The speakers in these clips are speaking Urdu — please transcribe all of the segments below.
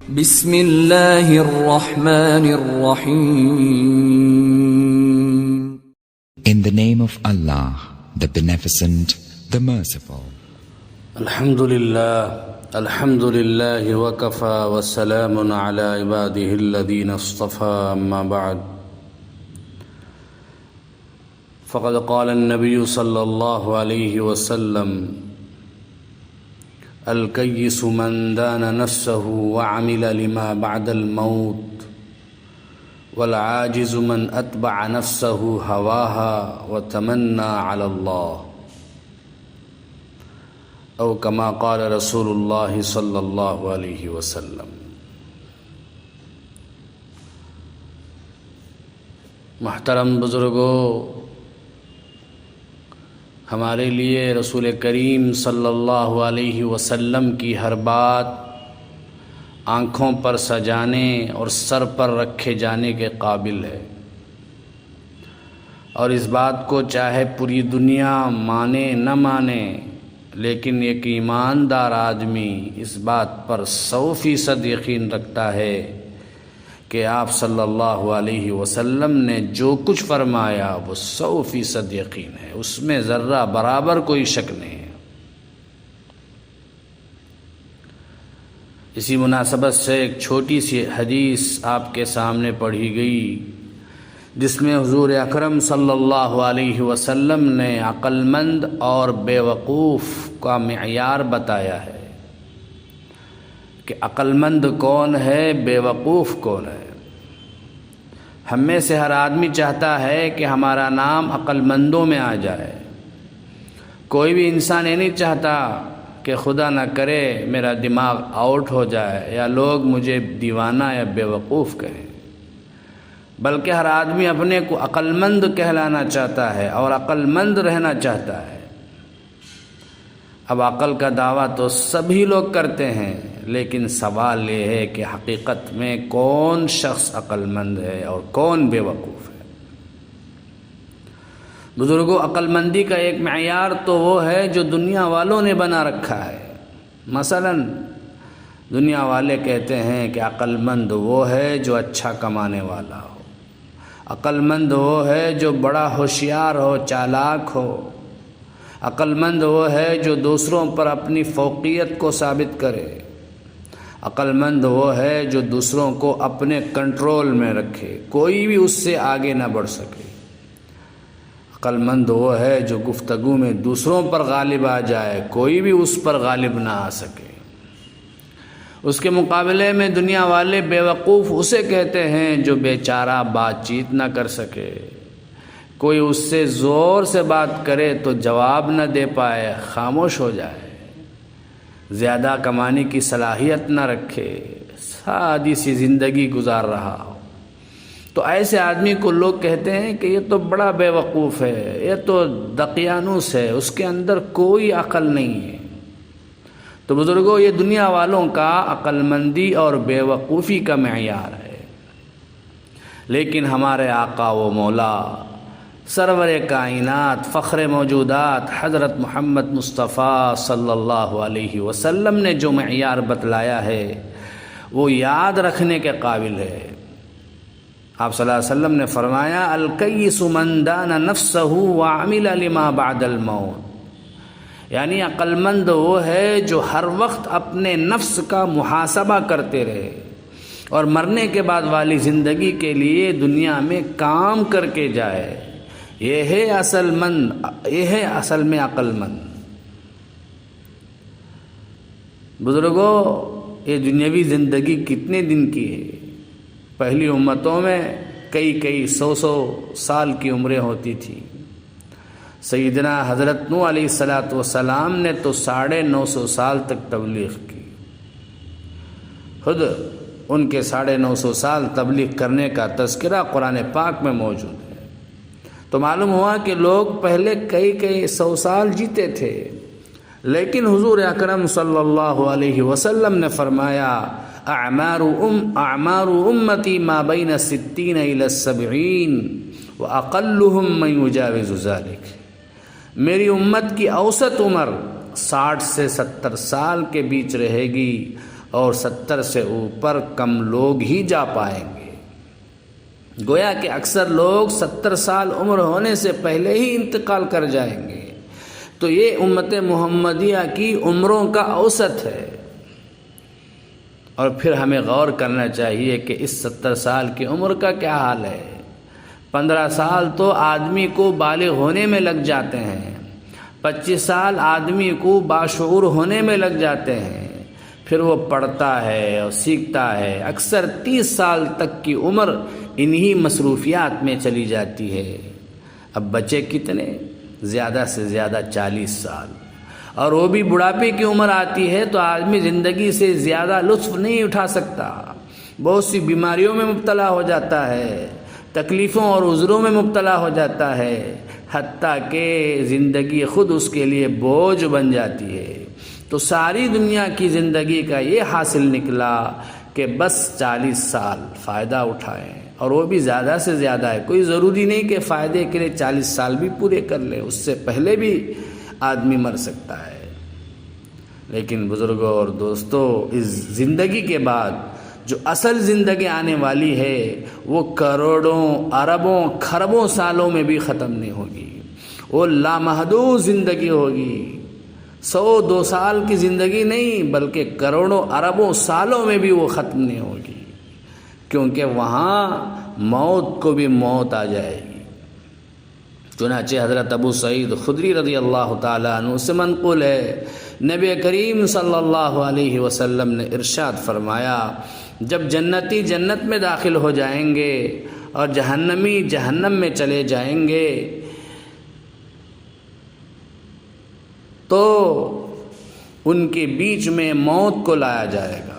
بسم اللہ الرحمن الرحیم. In the name of Allah, the Beneficent, the Merciful. الحمد لله وكفى وسلام على عباده الذين اصطفى أما بعد فقد قال النبي صلى الله عليه وسلم الكيس من دان نفسه وعمل لما بعد الموت والعاجز من أتبع نفسه هواها وتمنى على الله او کما قال رسول اللہ صلی اللہ علیہ وسلم. محترم بزرگوں، ہمارے لیے رسول کریم صلی اللہ علیہ وسلم کی ہر بات آنکھوں پر سجانے اور سر پر رکھے جانے کے قابل ہے، اور اس بات کو چاہے پوری دنیا مانے نہ مانے، لیکن ایک ایماندار آدمی اس بات پر 100% یقین رکھتا ہے کہ آپ صلی اللہ علیہ وسلم نے جو کچھ فرمایا وہ 100% یقین ہے، اس میں ذرہ برابر کوئی شک نہیں ہے. اسی مناسبت سے ایک چھوٹی سی حدیث آپ کے سامنے پڑھی گئی، جس میں حضور اکرم صلی اللہ علیہ وسلم نے عقل مند اور بے وقوف کا معیار بتایا ہے کہ عقل مند کون ہے، بے وقوف کون ہے. ہم میں سے ہر آدمی چاہتا ہے کہ ہمارا نام عقل مندوں میں آ جائے. کوئی بھی انسان یہ نہیں چاہتا کہ خدا نہ کرے میرا دماغ آؤٹ ہو جائے یا لوگ مجھے دیوانہ یا بے وقوف کہیں، بلکہ ہر آدمی اپنے کو عقل مند کہلانا چاہتا ہے اور عقل مند رہنا چاہتا ہے. اب عقل کا دعویٰ تو سبھی لوگ کرتے ہیں، لیکن سوال یہ ہے کہ حقیقت میں کون شخص عقل مند ہے اور کون بے وقوف ہے. بزرگوں، عقل مندی کا ایک معیار تو وہ ہے جو دنیا والوں نے بنا رکھا ہے. مثلا دنیا والے کہتے ہیں کہ عقل مند وہ ہے جو اچھا کمانے والا ہو، عقل مند وہ ہے جو بڑا ہوشیار ہو، چالاک ہو، عقل مند وہ ہے جو دوسروں پر اپنی فوقیت کو ثابت کرے، عقل مند وہ ہے جو دوسروں کو اپنے کنٹرول میں رکھے، کوئی بھی اس سے آگے نہ بڑھ سکے. عقل مند وہ ہے جو گفتگو میں دوسروں پر غالب آ جائے، کوئی بھی اس پر غالب نہ آ سکے. اس کے مقابلے میں دنیا والے بے وقوف اسے کہتے ہیں جو بیچارہ بات چیت نہ کر سکے، کوئی اس سے زور سے بات کرے تو جواب نہ دے پائے، خاموش ہو جائے، زیادہ کمانے کی صلاحیت نہ رکھے، سادی سی زندگی گزار رہا ہو. تو ایسے آدمی کو لوگ کہتے ہیں کہ یہ تو بڑا بے وقوف ہے، یہ تو دقیانوس ہے، اس کے اندر کوئی عقل نہیں ہے. تو بزرگوں، یہ دنیا والوں کا عقل مندی اور بے وقوفی کا معیار ہے، لیکن ہمارے آقا و مولا سرور کائنات فخر موجودات حضرت محمد مصطفیٰ صلی اللہ علیہ وسلم نے جو معیار بتلایا ہے وہ یاد رکھنے کے قابل ہے. آپ صلی اللہ علیہ وسلم نے فرمایا الکیس من دان نفسہ وعمل لما بعد الموت، یعنی عقل مند وہ ہے جو ہر وقت اپنے نفس کا محاسبہ کرتے رہے اور مرنے کے بعد والی زندگی کے لیے دنیا میں کام کر کے جائے. یہ ہے اصل میں عقل مند. بزرگوں، یہ دنیاوی زندگی کتنے دن کی ہے؟ پہلی امتوں میں کئی 100 سال کی عمریں ہوتی تھیں. سیدنا حضرت نوح علیہ السلام نے تو 950 سال تک تبلیغ کی. خود ان کے 950 سال تبلیغ کرنے کا تذکرہ قرآن پاک میں موجود ہے. تو معلوم ہوا کہ لوگ پہلے کئی 100 سال جیتے تھے، لیکن حضور اکرم صلی اللہ علیہ وسلم نے فرمایا اعمار امتی ما بین 60 الی 70 واقلهم من یجاوز ذلک. میری امت کی اوسط عمر 60 سے 70 سال کے بیچ رہے گی، اور 70 سے اوپر کم لوگ ہی جا پائیں گے۔ گویا کہ اکثر لوگ 70 سال عمر ہونے سے پہلے ہی انتقال کر جائیں گے۔ تو یہ امت محمدیہ کی عمروں کا اوسط ہے، اور پھر ہمیں غور کرنا چاہیے کہ اس 70 سال کی عمر کا کیا حال ہے۔ 15 سال تو آدمی کو بالغ ہونے میں لگ جاتے ہیں، 25 سال آدمی کو باشعور ہونے میں لگ جاتے ہیں، پھر وہ پڑھتا ہے اور سیکھتا ہے۔ اکثر 30 سال تک کی عمر انہی مصروفیات میں چلی جاتی ہے۔ اب بچے کتنے؟ زیادہ سے زیادہ 40 سال، اور وہ بھی بڑھاپے کی عمر آتی ہے تو آدمی زندگی سے زیادہ لطف نہیں اٹھا سکتا، بہت سی بیماریوں میں مبتلا ہو جاتا ہے، تکلیفوں اور عذروں میں مبتلا ہو جاتا ہے، حتیٰ کہ زندگی خود اس کے لیے بوجھ بن جاتی ہے۔ تو ساری دنیا کی زندگی کا یہ حاصل نکلا کہ بس 40 سال فائدہ اٹھائیں، اور وہ بھی زیادہ سے زیادہ ہے۔ کوئی ضروری نہیں کہ فائدے کے لیے 40 سال بھی پورے کر لے، اس سے پہلے بھی آدمی مر سکتا ہے۔ لیکن بزرگوں اور دوستوں، اس زندگی کے بعد جو اصل زندگی آنے والی ہے وہ کروڑوں اربوں کھربوں سالوں میں بھی ختم نہیں ہوگی، وہ لامحدود زندگی ہوگی۔ 100-2 سال کی زندگی نہیں، بلکہ کروڑوں اربوں سالوں میں بھی وہ ختم نہیں ہوگی، کیونکہ وہاں موت کو بھی موت آ جائے گی۔ چنانچہ حضرت ابو سعید خدری رضی اللہ تعالیٰ عنہ سے منقول ہے، نبی کریم صلی اللہ علیہ وسلم نے ارشاد فرمایا، جب جنتی جنت میں داخل ہو جائیں گے اور جہنمی جہنم میں چلے جائیں گے تو ان کے بیچ میں موت کو لایا جائے گا۔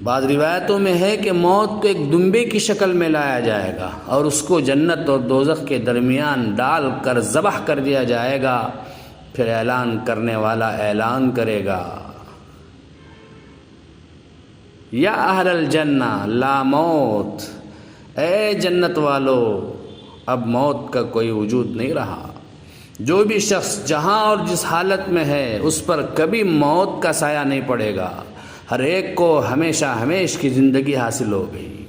بعض روایتوں میں ہے کہ موت کو ایک دمبے کی شکل میں لایا جائے گا اور اس کو جنت اور دوزخ کے درمیان ڈال کر ذبح کر دیا جائے گا۔ پھر اعلان کرنے والا اعلان کرے گا، یا اہل الجنہ لا موت، اے جنت والو اب موت کا کوئی وجود نہیں رہا۔ جو بھی شخص جہاں اور جس حالت میں ہے اس پر کبھی موت کا سایہ نہیں پڑے گا، ہر ایک کو ہمیشہ ہمیش کی زندگی حاصل ہو گئی۔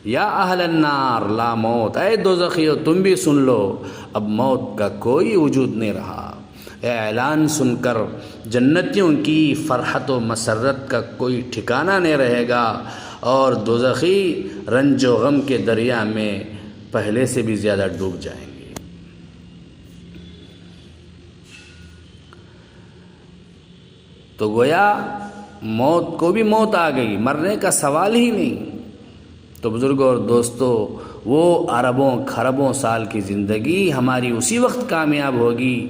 یا اہل النار لا موت، اے دوزخیو تم بھی سن لو، اب موت کا کوئی وجود نہیں رہا۔ یہ اعلان سن کر جنتیوں کی فرحت و مسرت کا کوئی ٹھکانہ نہیں رہے گا، اور دوزخی رنج و غم کے دریا میں پہلے سے بھی زیادہ ڈوب جائیں گے۔ تو گویا موت کو بھی موت آ گئی، مرنے کا سوال ہی نہیں۔ تو بزرگوں اور دوستوں، وہ اربوں کھربوں سال کی زندگی ہماری اسی وقت کامیاب ہوگی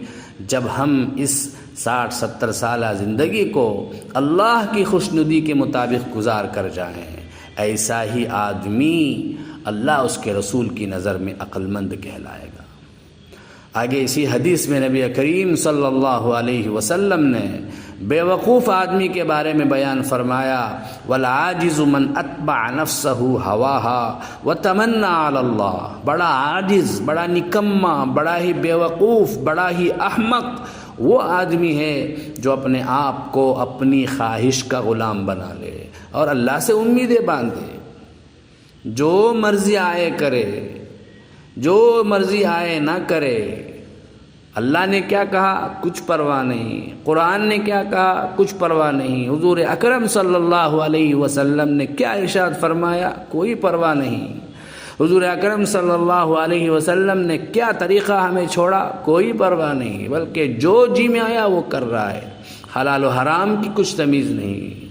جب ہم اس 60-70 سالہ زندگی کو اللہ کی خوشنودی کے مطابق گزار کر جائیں۔ ایسا ہی آدمی اللہ اس کے رسول کی نظر میں عقل مند کہلائے گا۔ آگے اسی حدیث میں نبی کریم صلی اللہ علیہ وسلم نے بے وقوف آدمی کے بارے میں بیان فرمایا، والعاجز من اتبع نفسہ ہواہا وتمنى علی اللہ۔ بڑا عاجز، بڑا نکما، بڑا ہی بے وقوف، بڑا ہی احمق وہ آدمی ہے جو اپنے آپ کو اپنی خواہش کا غلام بنا لے اور اللہ سے امیدیں باندھے، جو مرضی آئے کرے، جو مرضی آئے نہ کرے۔ اللہ نے کیا کہا کچھ پرواہ نہیں، قرآن نے کیا کہا کچھ پرواہ نہیں، حضور اکرم صلی اللہ علیہ وسلم نے کیا ارشاد فرمایا کوئی پرواہ نہیں، حضور اکرم صلی اللہ علیہ وسلم نے کیا طریقہ ہمیں چھوڑا کوئی پرواہ نہیں، بلکہ جو جی میں آیا وہ کر رہا ہے۔ حلال و حرام کی کچھ تمیز نہیں۔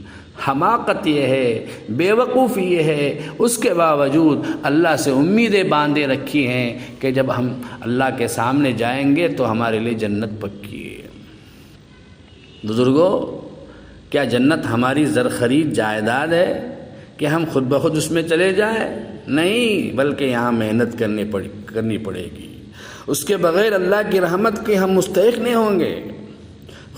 حماقت یہ ہے، بے وقوفی یہ ہے، اس کے باوجود اللہ سے امیدیں باندھے رکھی ہیں کہ جب ہم اللہ کے سامنے جائیں گے تو ہمارے لیے جنت پکی ہے۔ بزرگوں، کیا جنت ہماری زرخرید جائیداد ہے کہ ہم خود بخود اس میں چلے جائیں؟ نہیں، بلکہ یہاں محنت کرنی پڑے گی۔ اس کے بغیر اللہ کی رحمت کے ہم مستحق نہیں ہوں گے۔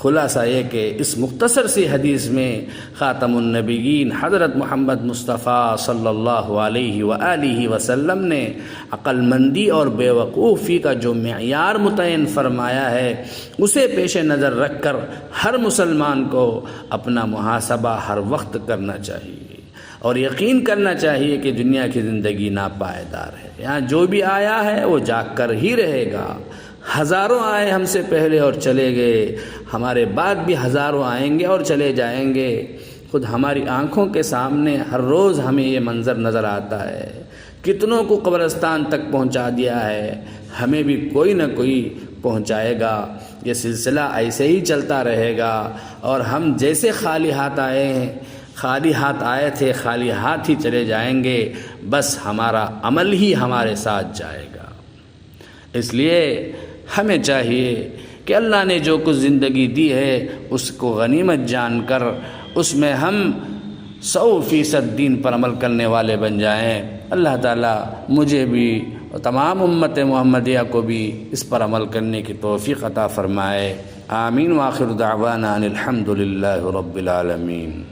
خلاصہ یہ کہ اس مختصر سی حدیث میں خاتم النبیین حضرت محمد مصطفیٰ صلی اللہ علیہ وآلہ وسلم نے عقل مندی اور بے وقوفی کا جو معیار متعین فرمایا ہے اسے پیش نظر رکھ کر ہر مسلمان کو اپنا محاسبہ ہر وقت کرنا چاہیے اور یقین کرنا چاہیے کہ دنیا کی زندگی ناپائیدار ہے، یہاں جو بھی آیا ہے وہ جا کر ہی رہے گا۔ ہزاروں آئے ہم سے پہلے اور چلے گئے، ہمارے بعد بھی ہزاروں آئیں گے اور چلے جائیں گے۔ خود ہماری آنکھوں کے سامنے ہر روز ہمیں یہ منظر نظر آتا ہے، کتنوں کو قبرستان تک پہنچا دیا ہے، ہمیں بھی کوئی نہ کوئی پہنچائے گا۔ یہ سلسلہ ایسے ہی چلتا رہے گا اور ہم جیسے خالی ہاتھ آئے تھے خالی ہاتھ ہی چلے جائیں گے، بس ہمارا عمل ہی ہمارے ساتھ جائے گا۔ اس لیے ہمیں چاہیے کہ اللہ نے جو کچھ زندگی دی ہے اس کو غنیمت جان کر اس میں ہم 100% دین پر عمل کرنے والے بن جائیں۔ اللہ تعالیٰ مجھے بھی اور تمام امت محمدیہ کو بھی اس پر عمل کرنے کی توفیق عطا فرمائے۔ آمین۔ وآخر دعوانا ان الحمد للہ رب العالمین۔